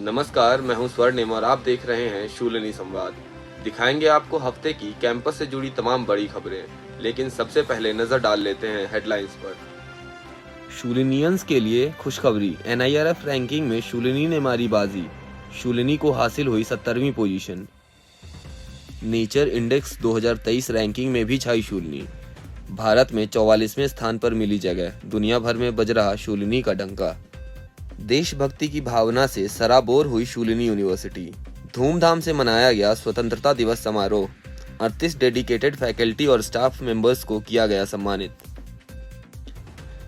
नमस्कार, मैं हूं स्वर्णिम और आप देख रहे हैं शूलिनी संवाद। दिखाएंगे आपको हफ्ते की कैंपस से जुड़ी तमाम बड़ी खबरें, लेकिन सबसे पहले नजर डाल लेते हैं हेडलाइंस पर। शूलिनियंस के लिए खुशखबरी, NIRF रैंकिंग में शूलिनी ने मारी बाजी। शूलिनी को हासिल हुई 70वीं पोजीशन। नेचर इंडेक्स 2023 रैंकिंग में भी छाई शूलिनी। भारत में 44वें स्थान पर मिली जगह, दुनिया भर में बज रहा शूलिनी का डंका। देशभक्ति की भावना से सराबोर हुई शूलिनी यूनिवर्सिटी। धूमधाम से मनाया गया स्वतंत्रता दिवस समारोह। 38 डेडिकेटेड फैकल्टी और स्टाफ मेंबर्स को किया गया सम्मानित।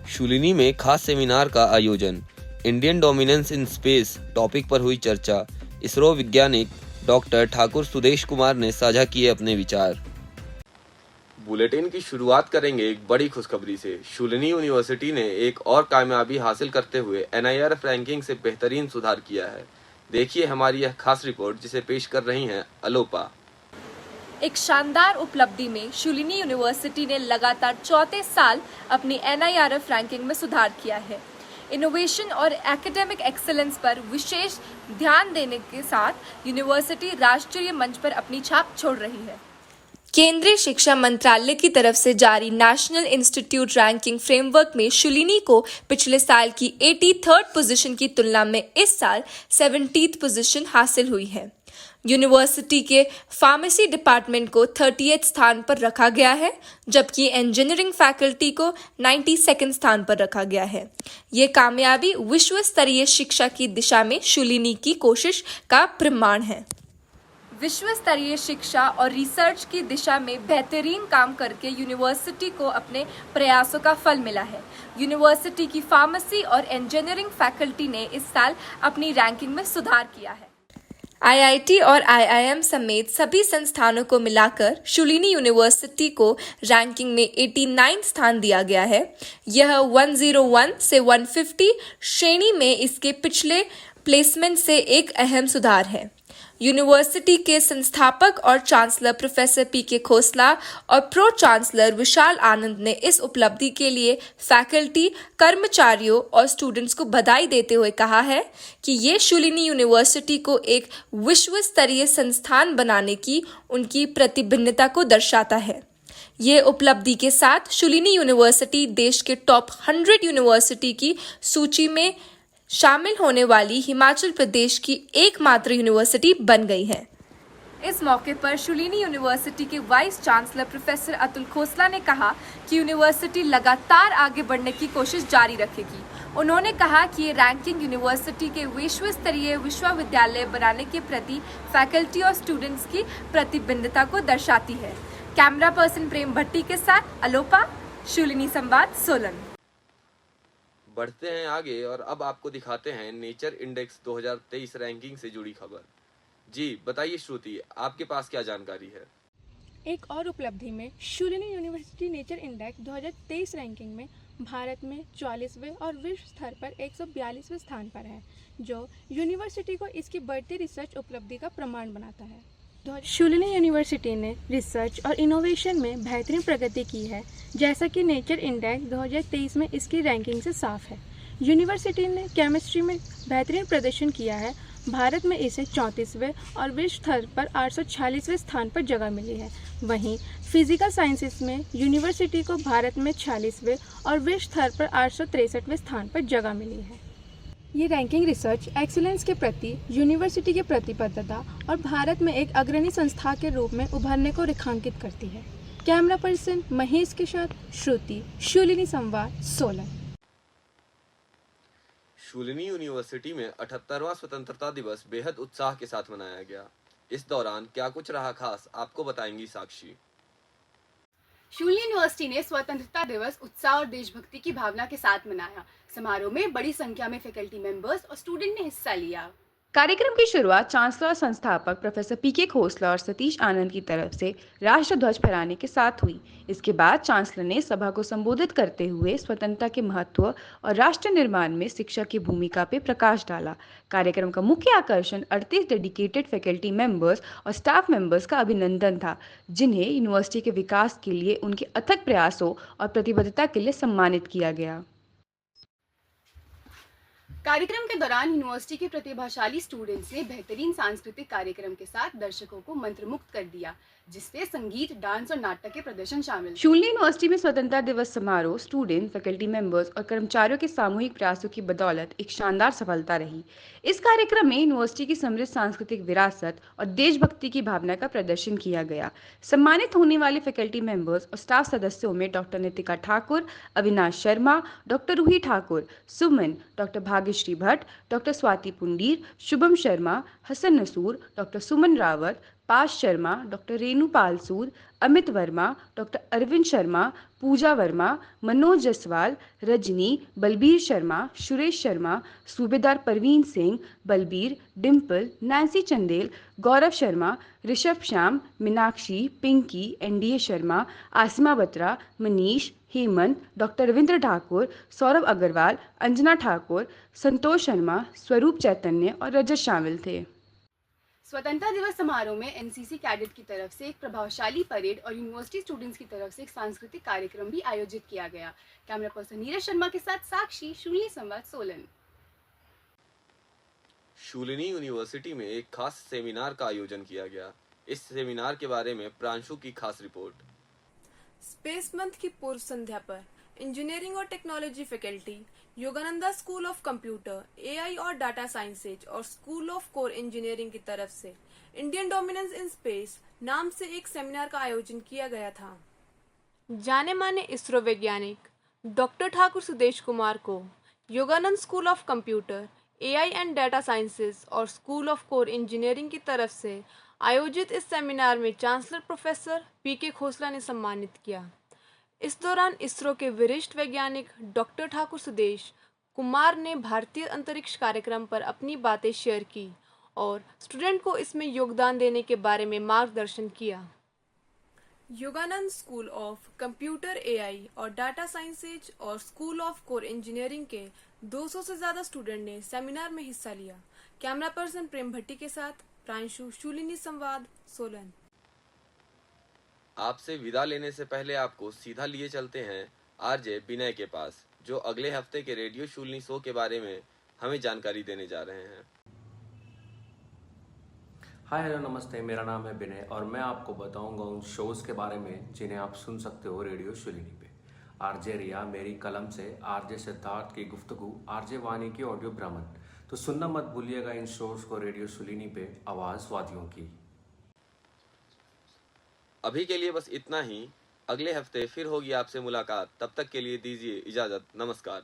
शूलिनी में खास सेमिनार का आयोजन। Indian dominance in space topic पर हुई चर्चा। इसरो वैज्ञानिक डॉक्टर ठाकुर सुदेश कुमार ने साझा किए अपने विचार। बुलेटिन की शुरुआत करेंगे एक बड़ी खुशखबरी से। शूलिनी यूनिवर्सिटी ने एक और कामयाबी हासिल करते हुए NIRF रैंकिंग से बेहतरीन सुधार किया है। देखिए हमारी यह खास रिपोर्ट जिसे पेश कर रही हैं अलोपा। एक शानदार उपलब्धि में शूलिनी यूनिवर्सिटी ने लगातार चौथे साल अपनी NIRF रैंकिंग में सुधार किया है। इनोवेशन और एकेडमिक एक्सेलेंस पर विशेष ध्यान देने के साथ यूनिवर्सिटी राष्ट्रीय मंच पर अपनी छाप छोड़ रही है। केंद्रीय शिक्षा मंत्रालय की तरफ से जारी नेशनल इंस्टीट्यूट रैंकिंग फ्रेमवर्क में शूलिनी को पिछले साल की 83rd पोजीशन की तुलना में इस साल 70th पोजीशन हासिल हुई है। यूनिवर्सिटी के फार्मेसी डिपार्टमेंट को 30th स्थान पर रखा गया है, जबकि इंजीनियरिंग फैकल्टी को 92nd स्थान पर रखा गया है। ये कामयाबी विश्व स्तरीय शिक्षा की दिशा में शूलिनी की कोशिश का प्रमाण है। विश्व स्तरीय शिक्षा और रिसर्च की दिशा में बेहतरीन काम करके यूनिवर्सिटी को अपने प्रयासों का फल मिला है। यूनिवर्सिटी की फार्मेसी और इंजीनियरिंग फैकल्टी ने इस साल अपनी रैंकिंग में सुधार किया है। IIT और IIM समेत सभी संस्थानों को मिलाकर शूलिनी यूनिवर्सिटी को रैंकिंग में 89 स्थान दिया गया है। यह 101 से 150 श्रेणी में इसके पिछले प्लेसमेंट से एक अहम सुधार है। यूनिवर्सिटी के संस्थापक और चांसलर प्रोफेसर PK खोसला और प्रो चांसलर विशाल आनंद ने इस उपलब्धि के लिए फैकल्टी, कर्मचारियों और स्टूडेंट्स को बधाई देते हुए कहा है कि ये शूलिनी यूनिवर्सिटी को एक विश्व स्तरीय संस्थान बनाने की उनकी प्रतिबद्धता को दर्शाता है। ये उपलब्धि के साथ शूलिनी यूनिवर्सिटी देश के टॉप 100 यूनिवर्सिटी की सूची में शामिल होने वाली हिमाचल प्रदेश की एकमात्र यूनिवर्सिटी बन गई है। इस मौके पर शूलिनी यूनिवर्सिटी के vice chancellor professor Atul Khosla ने कहा कि यूनिवर्सिटी लगातार आगे बढ़ने की कोशिश जारी रखेगी। उन्होंने कहा कि ये रैंकिंग यूनिवर्सिटी के विश्व स्तरीय विश्वविद्यालय बनाने के प्रति फैकल्टी और स्टूडेंट्स की प्रतिबद्धता को दर्शाती है। कैमरा पर्सन प्रेम भट्टी के साथ अलोपा, शूलिनी संवाद, सोलन। बढ़ते हैं आगे और अब आपको दिखाते हैं नेचर इंडेक्स 2023 रैंकिंग से जुड़ी खबर। जी बताइए श्रुति, आपके पास क्या जानकारी है? एक और उपलब्धि में Shoolini university nature index 2023 ranking में भारत में 44वें और विश्व स्तर पर 142वें स्थान पर है, जो यूनिवर्सिटी को इसकी बढ़ती रिसर्च उपलब्धि का प्रमाण बनाता है। शूलिनी यूनिवर्सिटी ने रिसर्च और इनोवेशन में बेहतरीन प्रगति की है, जैसा कि नेचर इंडेक्स 2023 में इसकी रैंकिंग से साफ है। यूनिवर्सिटी ने केमिस्ट्री में बेहतरीन प्रदर्शन किया है। भारत में इसे 34वें और विश्व स्तर पर 846वें स्थान पर जगह मिली है। वहीं फिजिकल साइंसेस में यूनिवर्सिटी को भारत में 46वें और विश्व स्तर पर 863वें स्थान पर जगह मिली है। ये रैंकिंग रिसर्च एक्सीलेंस के प्रति यूनिवर्सिटी की प्रतिबद्धता और भारत में एक अग्रणी संस्था के रूप में उभरने को रेखांकित करती है। कैमरा पर्सन महेश के साथ श्रुति, शूलिनी संवाद, सोलन। शूलिनी यूनिवर्सिटी में 78वां स्वतंत्रता दिवस बेहद उत्साह के साथ मनाया गया। इस दौरान क्या कुछ रहा खास, आपको बताएंगी साक्षी। शूलिनी यूनिवर्सिटी ने स्वतंत्रता दिवस उत्साह और देशभक्ति की भावना के साथ मनाया। समारोह में बड़ी संख्या में फैकल्टी मेंबर्स और स्टूडेंट ने हिस्सा लिया। कार्यक्रम की शुरुआत चांसलर और संस्थापक प्रोफेसर PK खोसला और सतीश आनंद की तरफ से राष्ट्रध्वज फहराने के साथ हुई। इसके बाद चांसलर ने सभा को संबोधित करते हुए स्वतंत्रता के महत्व और राष्ट्र निर्माण में शिक्षा की भूमिका पर प्रकाश डाला। कार्यक्रम का मुख्य आकर्षण 38 डेडिकेटेड फैकल्टी मेंबर्स और स्टाफ मेंबर्स का अभिनंदन था, जिन्हें यूनिवर्सिटी के विकास के लिए उनके अथक प्रयासों और प्रतिबद्धता के लिए सम्मानित किया गया। कार्यक्रम के दौरान यूनिवर्सिटी के प्रतिभाशाली स्टूडेंट्स ने बेहतरीन सांस्कृतिक कार्यक्रम के साथ दर्शकों को मंत्रमुग्ध कर दिया, जिससे संगीत, डांस और नाटक के प्रदर्शन शामिल थे। शूलिनी यूनिवर्सिटी में स्वतंत्रता दिवस समारोह स्टूडेंट, फैकल्टी मेंबर्स और कर्मचारियों के सामूहिक प्रयासों की बदौलत एक शानदार सफलता रही। इस कार्यक्रम में यूनिवर्सिटी की समृद्ध सांस्कृतिक विरासत और देशभक्ति की भावना का प्रदर्शन किया गया। सम्मानित होने वाले फैकल्टी मेंबर्स और स्टाफ सदस्यों में doctor Nitika Thakur, Avinash Sharma, doctor Roohi Thakur, Suman, doctor Bhagyashree Bhatt, doctor Swati Pundir, Shubham Sharma, Hasan Nasoor, doctor Suman Rawat, Pash Sharma, doctor Renu Palsood, Amit Verma, doctor Arvind Sharma, Pooja Verma, Manoj Jaswal, Rajni, Balbir Sharma, Suresh Sharma, सूबेदार Parveen Singh, Balbir, Dimple, Nancy Chandel, Gaurav Sharma, Rishabh Shyam, Meenakshi, Pinki, NDA Sharma, Asima Batra, Manish, Hemant, doctor Ravindra Thakur, Saurabh Agarwal, Anjana Thakur, Santosh Sharma, स्वरूप चैतन्य और रजत शामिल थे। स्वतंत्रता दिवस समारोह में एनसीसी कैडेट की तरफ से एक प्रभावशाली परेड और यूनिवर्सिटी स्टूडेंट्स की तरफ से एक सांस्कृतिक कार्यक्रम भी आयोजित किया गया। कैमरा पर्सन नीरज शर्मा के साथ साक्षी, शूलिनी संवाद, सोलन। शूलिनी यूनिवर्सिटी में एक खास सेमिनार का आयोजन किया गया। इस सेमिनार के बारे में प्रांशु की खास रिपोर्ट। स्पेस मंथ की पूर्व संध्या पर इंजीनियरिंग और technology faculty, Yogananda school of computer, AI और डाटा साइंसेज और स्कूल ऑफ कोर इंजीनियरिंग की तरफ से इंडियन डोमिनेंस इन स्पेस नाम से एक सेमिनार का आयोजन किया गया था। जाने माने इसरो वैज्ञानिक डॉक्टर ठाकुर सुदेश कुमार को Yogananda school of computer, AI and data sciences और स्कूल ऑफ कोर इंजीनियरिंग की तरफ से आयोजित इस सेमिनार में चांसलर प्रोफेसर पीके खोसला ने सम्मानित किया। इस दौरान इसरो के वरिष्ठ वैज्ञानिक डॉक्टर ठाकुर सुदेश कुमार ने भारतीय अंतरिक्ष कार्यक्रम पर अपनी बातें शेयर की और स्टूडेंट को इसमें योगदान देने के बारे में मार्गदर्शन किया। Yogananda school of computer, AI और डाटा साइंसेज और स्कूल ऑफ कोर इंजीनियरिंग के 200 से ज्यादा स्टूडेंट ने सेमिनार में हिस्सा लिया। कैमरा पर्सन प्रेम भट्टी के साथ प्रांशु, शूलिनी संवाद, सोलन। आपसे विदा लेने से पहले आपको सीधा लिए चलते हैं आरजे विनय के पास, जो अगले हफ्ते के रेडियो शूलिनी शो के बारे में हमें जानकारी देने जा रहे हैं। हाय हेलो नमस्ते, मेरा नाम है विनय और मैं आपको बताऊंगा उन शोज़ के बारे में जिन्हें आप सुन सकते हो रेडियो शूलिनी पे। आरजे रिया मेरी कलम से, आरजे सिद्धार्थ की गुफ्तगू, आरजे वानी की ऑडियो भ्रमण। तो सुनना मत भूलिएगा इन शोज़ को रेडियो शूलिनी पे, आवाज़ वादियों की। अभी के लिए बस इतना ही। अगले हफ्ते फिर होगी आपसे मुलाकात। तब तक के लिए दीजिए इजाजत। नमस्कार।